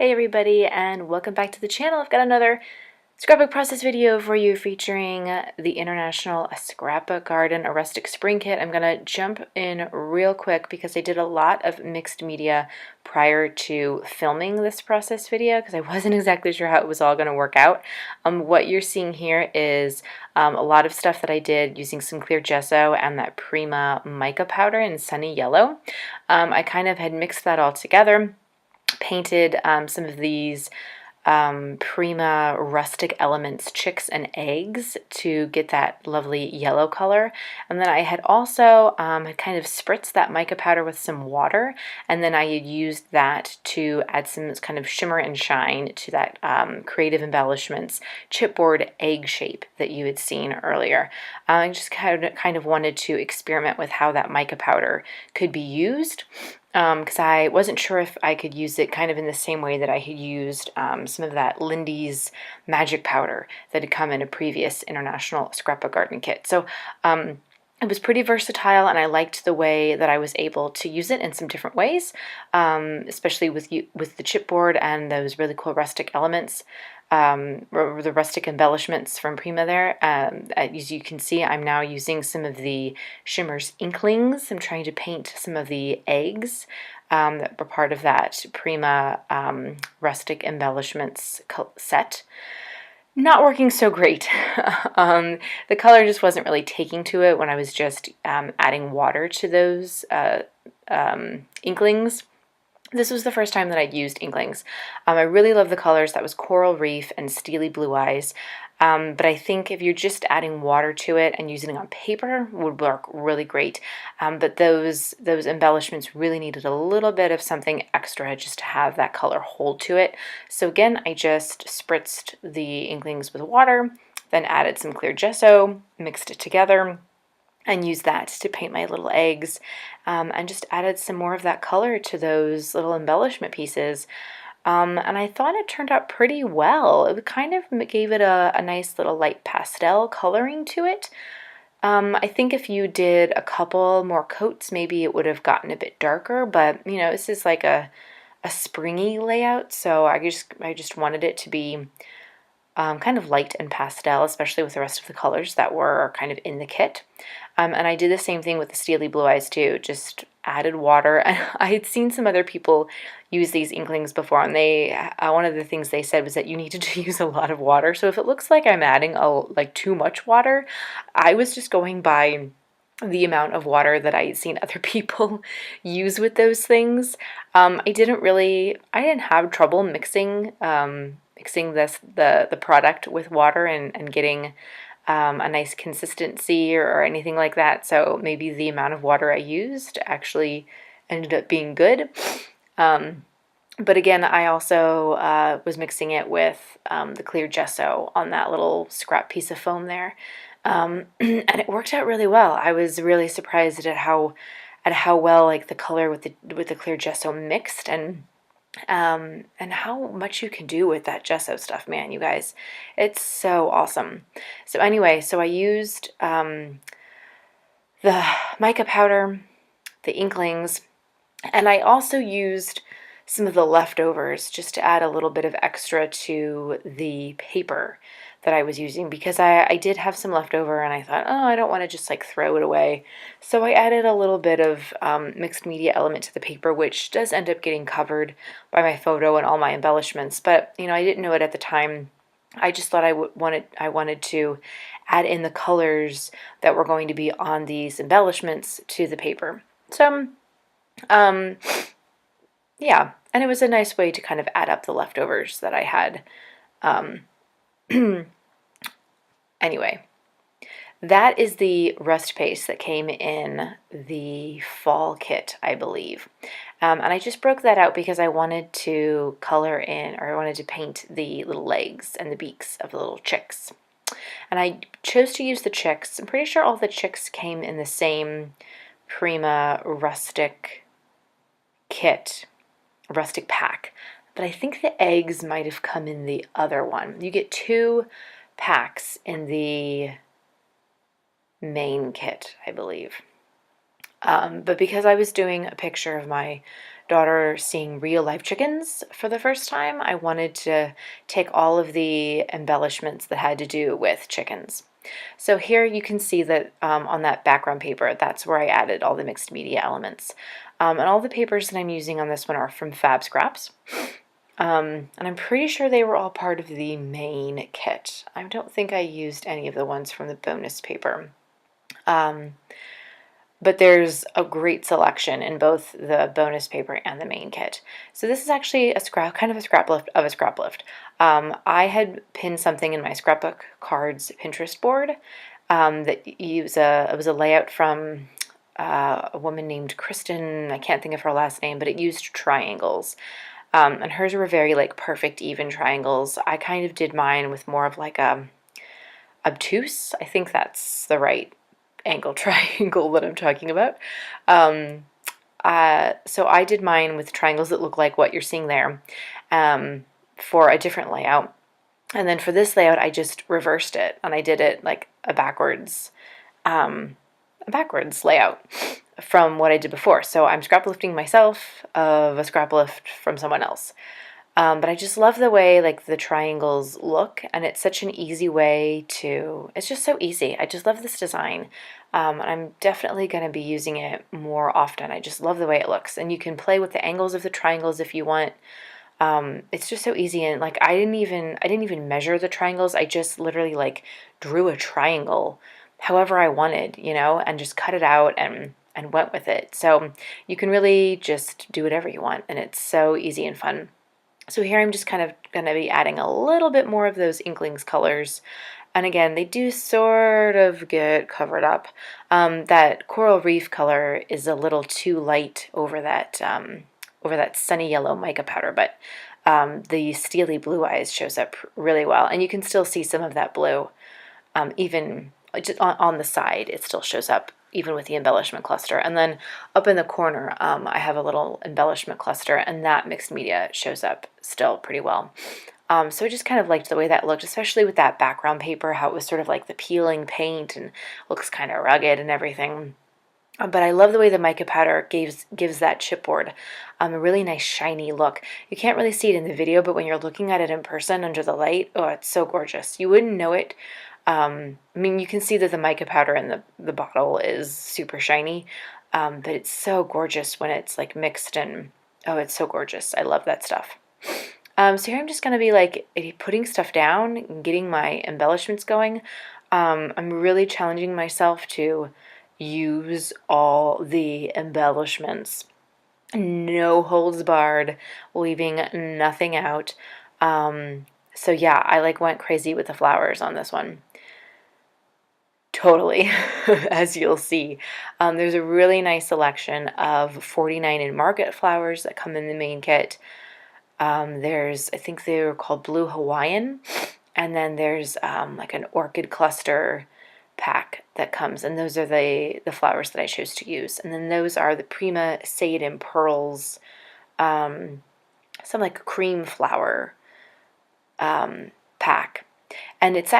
Hey everybody, and welcome back to the channel. I've got another scrapbook process video for you featuring the International Scrapbook Garden A Rustic Spring kit. I'm going to jump in real quick because I did a lot of mixed media prior to filming this process video because I wasn't exactly sure how it was all going to work out. What you're seeing here is a lot of stuff that I did using some clear gesso and that Prima mica powder in sunny yellow. I kind of had mixed that all together, painted some of these Prima Rustic Elements chicks and eggs to get that lovely yellow color. And then I had also had kind of spritzed that mica powder with some water, and then I had used that to add some kind of shimmer and shine to that Creative Embellishments chipboard egg shape that you had seen earlier. I just kind of wanted to experiment with how that mica powder could be used, because I wasn't sure if I could use it kind of in the same way that I had used some of that Lindy's magic powder that had come in a previous International Scrapbook Garden kit. So it was pretty versatile, and I liked the way that I was able to use it in some different ways, especially with the chipboard and those really cool rustic elements. The rustic embellishments from Prima there. As you can see, I'm now using some of the Shimmer's Inklings. I'm trying to paint some of the eggs that were part of that Prima rustic embellishments set. Not working so great. The color just wasn't really taking to it when I was just adding water to those Inklings. This was the first time that I'd used Inklings. I really love the colors. That was Coral Reef and Steely Blue Eyes. But I think if you're just adding water to it and using it on paper would work really great. But those embellishments really needed a little bit of something extra just to have that color hold to it. So again, I just spritzed the Inklings with water, then added some clear gesso, mixed it together, and used that to paint my little eggs, and just added some more of that color to those little embellishment pieces. And I thought it turned out pretty well. It kind of gave it a nice little light pastel coloring to it. I think if you did a couple more coats, maybe it would have gotten a bit darker, but you know, this is like a springy layout, so I just wanted it to be kind of light and pastel, especially with the rest of the colors that were kind of in the kit. And I did the same thing with the Steely Blue Eyes too, just added water. And I had seen some other people use these Inklings before, and one of the things they said was that you needed to use a lot of water. So if it looks like I'm adding like too much water, I was just going by the amount of water that I had seen other people use with those things. I didn't have trouble mixing the product with water and getting a nice consistency or anything like that. So maybe the amount of water I used actually ended up being good. But again, I also was mixing it with the clear gesso on that little scrap piece of foam there. And it worked out really well. I was really surprised at how well like the color with the clear gesso mixed, and how much you can do with that gesso stuff, man, you guys. It's so awesome. So anyway, so I used the mica powder, the Inklings, and I also used some of the leftovers just to add a little bit of extra to the paper that I was using, because I did have some leftover and I thought, oh, I don't want to just like throw it away. So I added a little bit of mixed media element to the paper, which does end up getting covered by my photo and all my embellishments. But you know, I didn't know it at the time. I just thought I wanted to add in the colors that were going to be on these embellishments to the paper. So yeah, and it was a nice way to kind of add up the leftovers that I had. Anyway, that is the rust paste that came in the fall kit, I believe. And I just broke that out because I wanted to color in, or I wanted to paint the little legs and the beaks of the little chicks. And I chose to use the chicks. I'm pretty sure all the chicks came in the same Prima rustic kit, rustic pack. But I think the eggs might have come in the other one. You get 2 packs in the main kit, I believe. But because I was doing a picture of my daughter seeing real life chickens for the first time, I wanted to take all of the embellishments that had to do with chickens. So here you can see that on that background paper, that's where I added all the mixed media elements. And all the papers that I'm using on this one are from Fab Scraps. And I'm pretty sure they were all part of the main kit. I don't think I used any of the ones from the bonus paper. But there's a great selection in both the bonus paper and the main kit. So this is actually a kind of a scrap lift of a scrap lift. I had pinned something in my scrapbook cards Pinterest board that it was a layout from a woman named Kristen. I can't think of her last name, but it used triangles. And hers were very like perfect even triangles. I kind of did mine with more of like a obtuse. I think that's the right angle triangle that I'm talking about. So I did mine with triangles that look like what you're seeing there for a different layout. And then for this layout, I just reversed it and I did it like a backwards layout from what I did before. So I'm scrap lifting myself of a scrap lift from someone else. But I just love the way like the triangles look, and it's such an easy way to, it's just so easy. I just love this design. And I'm definitely going to be using it more often. I just love the way it looks, and you can play with the angles of the triangles if you want. It's just so easy, and like I didn't even measure the triangles. I just literally like drew a triangle however I wanted, you know, and just cut it out and went with it. So you can really just do whatever you want, and it's so easy and fun. So here I'm just kind of going to be adding a little bit more of those Inklings colors. And again, they do sort of get covered up. That coral reef color is a little too light over that sunny yellow mica powder, but the steely blue eyes shows up really well. And you can still see some of that blue even just on the side. It still shows up even with the embellishment cluster. And then up in the corner, I have a little embellishment cluster, and that mixed media shows up still pretty well. So I just kind of liked the way that looked, especially with that background paper, how it was sort of like the peeling paint and looks kind of rugged and everything. But I love the way the mica powder gives that chipboard a really nice shiny look. You can't really see it in the video, but when you're looking at it in person under the light, oh, it's so gorgeous. You wouldn't know it. I mean, you can see that the mica powder in the bottle is super shiny, but it's so gorgeous when it's like mixed, and oh, it's so gorgeous. I love that stuff. So here I'm just going to be like putting stuff down and getting my embellishments going. I'm really challenging myself to use all the embellishments. No holds barred, leaving nothing out. So yeah, I like went crazy with the flowers on this one. Totally, as you'll see. There's a really nice selection of 49 in Market flowers that come in the main kit. I think they were called Blue Hawaiian, and then there's like an orchid cluster pack that comes, and those are the flowers that I chose to use. And then those are the Prima Sade and Pearls, some like cream flower pack. And it's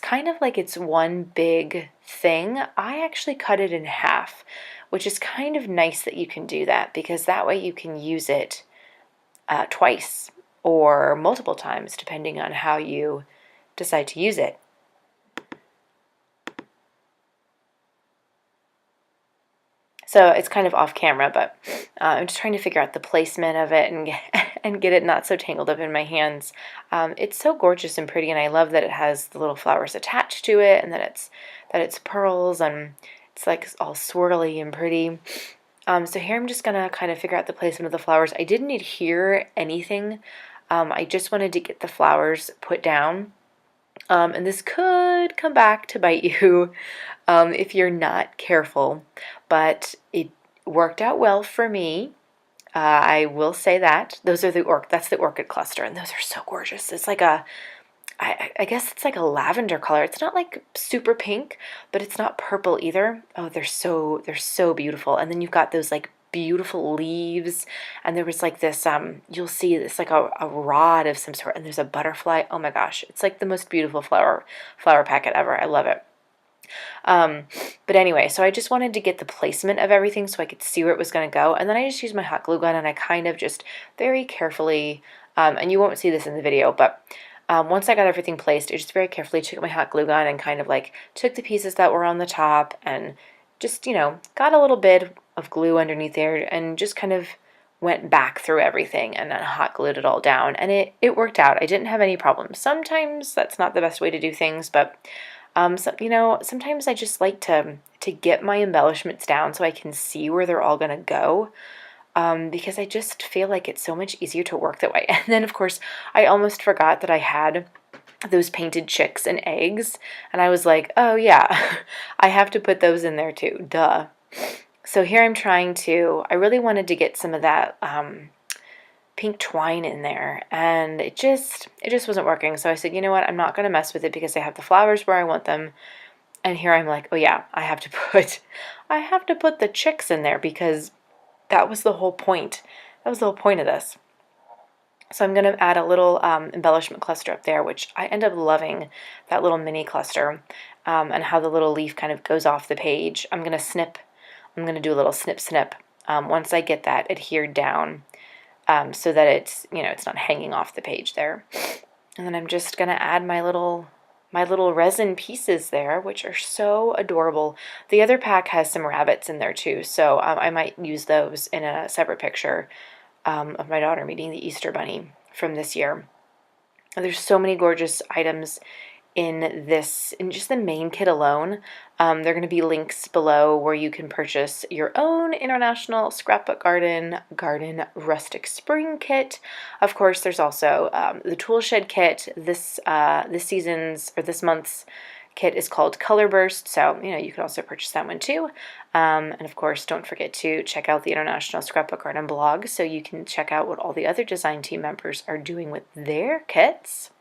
kind of like it's one big thing. I actually cut it in half, which is kind of nice that you can do that, because that way you can use it twice or multiple times depending on how you decide to use it. So it's kind of off camera, but I'm just trying to figure out the placement of it and get it not so tangled up in my hands. It's so gorgeous and pretty, and I love that it has the little flowers attached to it, and that it's pearls, and it's like all swirly and pretty. So here I'm just gonna kind of figure out the placement of the flowers. I didn't adhere anything. I just wanted to get the flowers put down. And this could come back to bite you if you're not careful, but it worked out well for me. I will say that. That's the orchid cluster, and those are so gorgeous. It's like I guess it's like a lavender color. It's not like super pink, but it's not purple either. Oh, they're so beautiful. And then you've got those like beautiful leaves, and there was like this you'll see it's like a rod of some sort, and there's a butterfly. Oh my gosh, it's like the most beautiful flower packet ever. I love it. But anyway, so I just wanted to get the placement of everything so I could see where it was going to go. And then I just used my hot glue gun and I kind of just very carefully, and you won't see this in the video, but once I got everything placed, I just very carefully took my hot glue gun and kind of like took the pieces that were on the top and just, you know, got a little bit of glue underneath there and just kind of went back through everything and then hot glued it all down. And it worked out. I didn't have any problems. Sometimes that's not the best way to do things, but so, you know, sometimes I just like to get my embellishments down so I can see where they're all going to go, because I just feel like it's so much easier to work that way. And then, of course, I almost forgot that I had those painted chicks and eggs, and I was like, oh yeah, I have to put those in there too, duh. So here I'm trying to, I really wanted to get some of that pink twine in there, and it just wasn't working. So I said, you know what, I'm not going to mess with it because I have the flowers where I want them. And here I'm like, oh yeah, I have to put the chicks in there because that was the whole point. That was the whole point of this. So I'm going to add a little embellishment cluster up there, which I end up loving, that little mini cluster, and how the little leaf kind of goes off the page. I'm going to do a little snip snip once I get that adhered down, so that it's, you know, it's not hanging off the page there. And then I'm just going to add my little resin pieces there, which are so adorable. The other pack has some rabbits in there too, so I might use those in a separate picture of my daughter meeting the Easter Bunny from this year. And there's so many gorgeous items in just the main kit alone. There are going to be links below where you can purchase your own International Scrapbook Garden Rustic Spring kit. Of course, there's also the Tool Shed kit. This month's kit is called Color Burst, so you know you can also purchase that one too. And of course, don't forget to check out the International Scrapbook Garden blog so you can check out what all the other design team members are doing with their kits.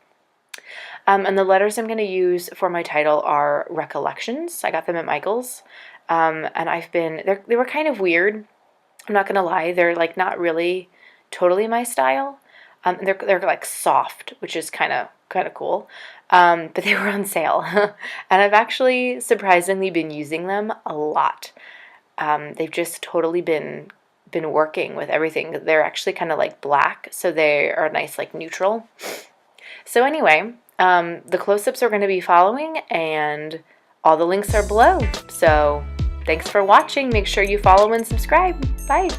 And the letters I'm going to use for my title are Recollections. I got them at Michael's. And they were kind of weird. I'm not going to lie. They're like not really totally my style. They're like soft, which is kind of cool. But they were on sale. And I've actually surprisingly been using them a lot. They've just totally been working with everything. They're actually kind of like black, so they are nice like neutral. So anyway, the close-ups are going to be following, and all the links are below. So thanks for watching. Make sure you follow and subscribe. Bye.